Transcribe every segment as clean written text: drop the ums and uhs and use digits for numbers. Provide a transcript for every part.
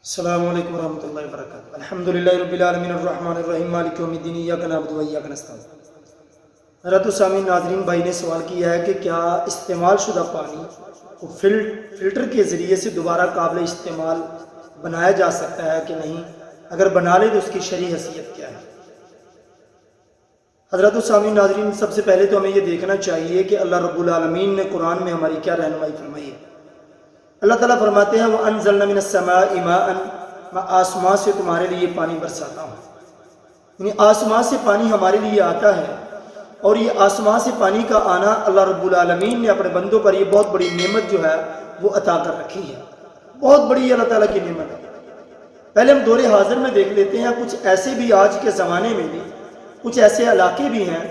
السلام علیکم ورحمۃ اللہ وبرکاتہ۔ الحمدللہ رب العالمین الرحمن الرحیم مالک یوم الدین ایاک نعبد و ایاک نستعین۔ حضرت سامعین ناظرین بھائی نے سوال کیا ہے کہ کیا استعمال شدہ پانی کو فلٹر کے ذریعے سے دوبارہ قابل استعمال بنایا جا سکتا ہے کہ نہیں، اگر بنا لے تو اس کی شرعی حیثیت کیا ہے؟ حضرت سامعین ناظرین، سب سے پہلے تو ہمیں یہ دیکھنا چاہیے کہ اللہ رب العالمین نے قرآن میں ہماری کیا رہنمائی فرمائی ہے۔ اللہ تعالیٰ فرماتے ہیں وَأَنزَلْنَا مِنَ السَّمَاءِ مَاءً، میں آسمان سے تمہارے لیے پانی برساتا ہوں۔ یعنی آسمان سے پانی ہمارے لیے آتا ہے، اور یہ آسمان سے پانی کا آنا اللہ رب العالمین نے اپنے بندوں پر یہ بہت بڑی نعمت جو ہے وہ عطا کر رکھی ہے، بہت بڑی اللہ تعالیٰ کی نعمت ہے۔ پہلے ہم دور حاضر میں دیکھ لیتے ہیں، کچھ ایسے بھی آج کے زمانے میں بھی کچھ ایسے علاقے بھی ہیں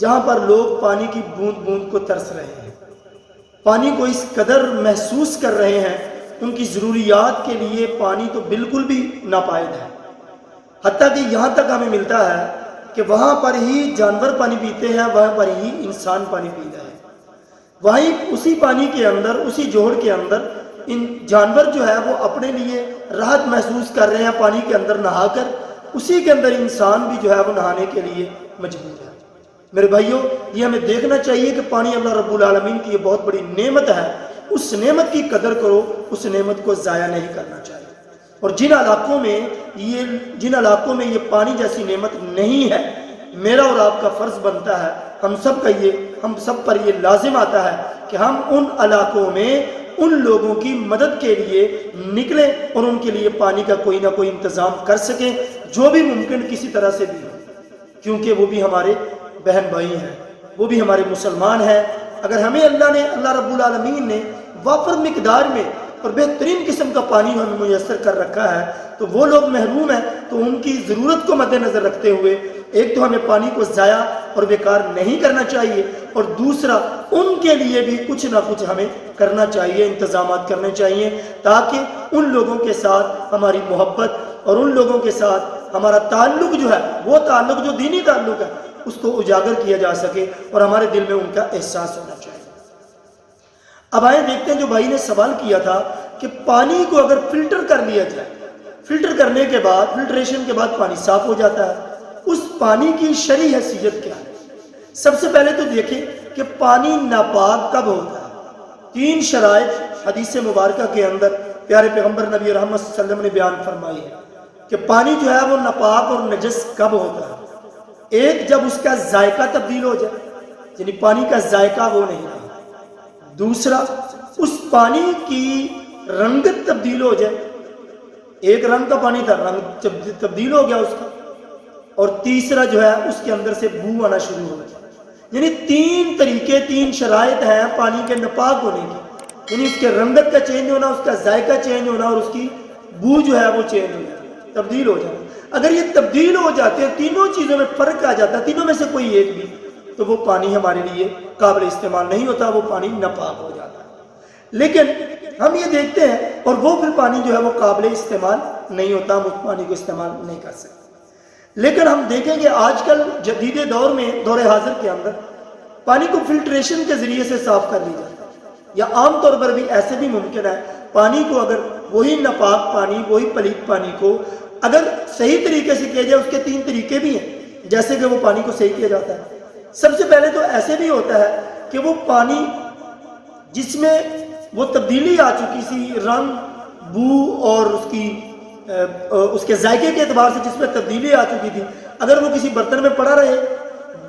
جہاں پر لوگ پانی کی بوند بوند کو ترس رہے ہیں، پانی کو اس قدر محسوس کر رہے ہیں، ان کی ضروریات کے لیے پانی تو بالکل بھی ناپائید ہے۔ حتیٰ کہ یہاں تک ہمیں ملتا ہے کہ وہاں پر ہی جانور پانی پیتے ہیں، وہاں پر ہی انسان پانی پیتا ہے، وہیں اسی پانی کے اندر، اسی جوہر کے اندر ان جانور جو ہے وہ اپنے لیے راحت محسوس کر رہے ہیں پانی کے اندر نہا کر، اسی کے اندر انسان بھی جو ہے وہ نہانے کے لیے مجبور ہے۔ میرے بھائیوں، یہ ہمیں دیکھنا چاہیے کہ پانی اللہ رب العالمین کی یہ بہت بڑی نعمت ہے، اس نعمت کی قدر کرو، اس نعمت کو ضائع نہیں کرنا چاہیے۔ اور جن علاقوں میں یہ پانی جیسی نعمت نہیں ہے، میرا اور آپ کا فرض بنتا ہے، ہم سب پر یہ لازم آتا ہے کہ ہم ان علاقوں میں ان لوگوں کی مدد کے لیے نکلیں اور ان کے لیے پانی کا کوئی نہ کوئی انتظام کر سکیں، جو بھی ممکن کسی طرح سے بھی ہو، کیونکہ وہ بھی ہمارے بہن بھائی ہیں، وہ بھی ہمارے مسلمان ہیں۔ اگر ہمیں اللہ رب العالمین نے وافر مقدار میں اور بہترین قسم کا پانی ہمیں میسر کر رکھا ہے، تو وہ لوگ محروم ہیں، تو ان کی ضرورت کو مد نظر رکھتے ہوئے ایک تو ہمیں پانی کو ضائع اور بیکار نہیں کرنا چاہیے، اور دوسرا ان کے لیے بھی کچھ نہ کچھ ہمیں کرنا چاہیے، انتظامات کرنے چاہیے، تاکہ ان لوگوں کے ساتھ ہماری محبت اور ان لوگوں کے ساتھ ہمارا تعلق جو ہے، وہ تعلق جو دینی تعلق ہے، اس کو اجاگر کیا جا سکے اور ہمارے دل میں ان کا احساس ہونا چاہیے۔ اب آئیں دیکھتے ہیں، جو بھائی نے سوال کیا تھا کہ پانی کو اگر فلٹر کر لیا جائے، فلٹر کرنے کے بعد، فلٹریشن کے بعد پانی صاف ہو جاتا ہے، اس پانی کی شرعی حیثیت کیا ہے؟ سب سے پہلے تو دیکھیں کہ پانی ناپاک کب ہوتا ہے۔ 3 شرائط حدیث مبارکہ کے اندر پیارے پیغمبر نبی رحمت صلی اللہ علیہ وسلم نے بیان فرمائی ہے کہ پانی جو ہے وہ ناپاک اور نجس کب ہوتا ہے۔ ایک، جب اس کا ذائقہ تبدیل ہو جائے، یعنی پانی کا ذائقہ وہ نہیں رہا۔ دوسرا، اس پانی کی رنگت تبدیل ہو جائے، ایک رنگ کا پانی تھا، رنگ تبدیل ہو گیا اس کا۔ اور تیسرا جو ہے، اس کے اندر سے بو آنا شروع ہو جائے۔ یعنی 3 طریقے، 3 شرائط ہیں پانی کے ناپاک ہونے کی، یعنی اس کے رنگت کا چینج ہونا، اس کا ذائقہ چینج ہونا، اور اس کی بو جو ہے وہ چینج ہو جائے، تبدیل ہو جائے۔ اگر یہ تبدیل ہو جاتے ہیں، تینوں چیزوں میں فرق آ جاتا ہے، تینوں میں سے کوئی ایک بھی، تو وہ پانی ہمارے لیے قابل استعمال نہیں ہوتا، وہ پانی ناپاک ہو جاتا ہے۔ لیکن ہم یہ دیکھتے ہیں، اور وہ پھر پانی جو ہے وہ قابل استعمال نہیں ہوتا، ہم اس پانی کو استعمال نہیں کر سکتے۔ لیکن ہم دیکھیں کہ آج کل جدید دور میں، دور حاضر کے اندر، پانی کو فلٹریشن کے ذریعے سے صاف کر لی جاتا ہے، یا عام طور پر بھی ایسے بھی ممکن ہے پانی کو، اگر وہی ناپاک پانی، وہی پلیت پانی کو اگر صحیح طریقے سے کیا جائے، اس کے 3 طریقے بھی ہیں جیسے کہ وہ پانی کو صحیح کیا جاتا ہے۔ سب سے پہلے تو ایسے بھی ہوتا ہے کہ وہ پانی جس میں وہ تبدیلی آ چکی سی، رنگ، بو اور اس کے ذائقے کے اعتبار سے جس میں تبدیلی آ چکی تھی، اگر وہ کسی برتن میں پڑا رہے،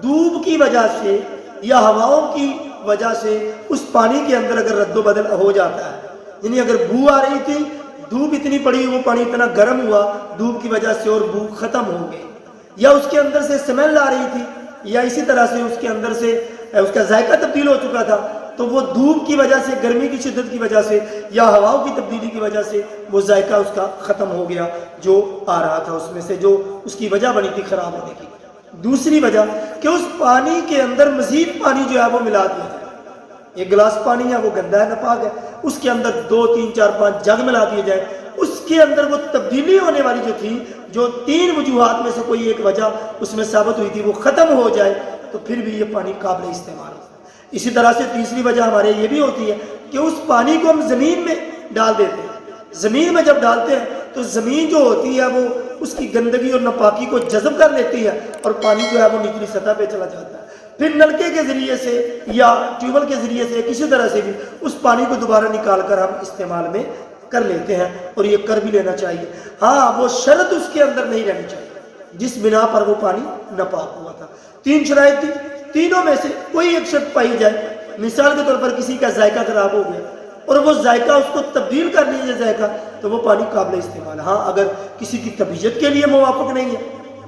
دھوپ کی وجہ سے یا ہواؤں کی وجہ سے اس پانی کے اندر اگر رد و بدل ہو جاتا ہے، یعنی اگر بو آ رہی تھی، دھوپ اتنی پڑی، وہ پانی اتنا گرم ہوا دھوپ کی وجہ سے اور بو ختم ہو گئی، یا اس کے اندر سے سمیل آ رہی تھی، یا اسی طرح سے اس کے اندر سے اس کا ذائقہ تبدیل ہو چکا تھا، تو وہ دھوپ کی وجہ سے، گرمی کی شدت کی وجہ سے یا ہواؤں کی تبدیلی کی وجہ سے وہ ذائقہ اس کا ختم ہو گیا جو آ رہا تھا اس میں سے، جو اس کی وجہ بنی تھی خراب ہونے کی۔ دوسری وجہ کہ اس پانی کے اندر مزید پانی جو ہے وہ ملا دیا جائے، ایک گلاس پانی ہے وہ گندا ہے، ناپاک ہے، اس کے اندر 2 3 4 5 جگ ملا دیے جائے، اس کے اندر وہ تبدیلی ہونے والی جو تھی، جو 3 وجوہات میں سے کوئی ایک وجہ اس میں ثابت ہوئی تھی، وہ ختم ہو جائے، تو پھر بھی یہ پانی قابل استعمال ہوتا ہے۔ اسی طرح سے تیسری وجہ ہمارے یہ بھی ہوتی ہے کہ اس پانی کو ہم زمین میں ڈال دیتے ہیں، زمین میں جب ڈالتے ہیں تو زمین جو ہوتی ہے وہ اس کی گندگی اور ناپاکی کو جذب کر لیتی ہے اور پانی جو ہے وہ نچلی سطح پہ چلا جاتا ہے. پھر نلکے کے ذریعے سے یا ٹیوب ویل کے ذریعے سے کسی طرح سے بھی اس پانی کو دوبارہ نکال کر ہم استعمال میں کر لیتے ہیں اور یہ کر بھی لینا چاہیے. ہاں وہ شرط اس کے اندر نہیں رہنی چاہیے جس بنا پر وہ پانی ناپاک ہوا تھا. 3 شرائط تھی، تینوں میں سے کوئی ایک شرط پائی جائے. مثال کے طور پر کسی کا ذائقہ خراب ہو گیا اور وہ ذائقہ اس کو تبدیل کر لیجیے ذائقہ، تو وہ پانی قابل استعمال ہے. ہاں اگر کسی کی طبیعت کے لیے موافق نہیں ہے،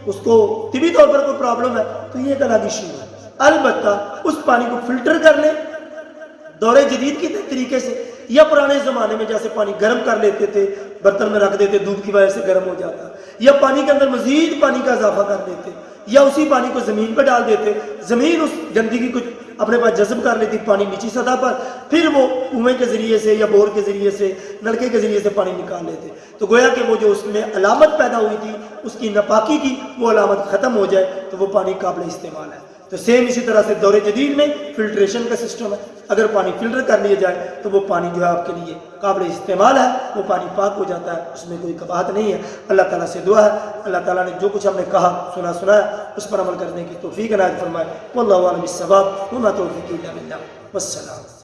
اس کو طبی طور پر کوئی پرابلم ہے، تو یہ ایک الگ ایشو ہے. البتہ اس پانی کو فلٹر کر لیں دور جدید کے طریقے سے، یا پرانے زمانے میں جیسے پانی گرم کر لیتے تھے، برتن میں رکھ دیتے، دودھ کی وجہ سے گرم ہو جاتا، یا پانی کے اندر مزید پانی کا اضافہ کر دیتے، یا اسی پانی کو زمین پہ ڈال دیتے، زمین اس گندگی کو اپنے پاس جذب کر لیتی پانی نیچی سطح پر، پھر وہ کنویں کے ذریعے سے یا بور کے ذریعے سے نلکے کے ذریعے سے پانی نکال لیتے. تو گویا کہ وہ جو اس میں علامت پیدا ہوئی تھی اس کی ناپاکی کی، وہ علامت ختم ہو جائے تو وہ پانی قابل استعمال ہے. تو سیم اسی طرح سے دور جدید میں فلٹریشن کا سسٹم ہے. اگر پانی فلٹر کر لیا جائے تو وہ پانی جو ہے آپ کے لیے قابل استعمال ہے، وہ پانی پاک ہو جاتا ہے، اس میں کوئی قباحت نہیں ہے. اللہ تعالیٰ سے دعا ہے اللہ تعالیٰ نے جو کچھ ہم نے کہا سنایا اس پر عمل کرنے کی توفیق عنایت فرمائے. واللہ اعلم بالصواب وما توفیقی الا باللہ. والسلام.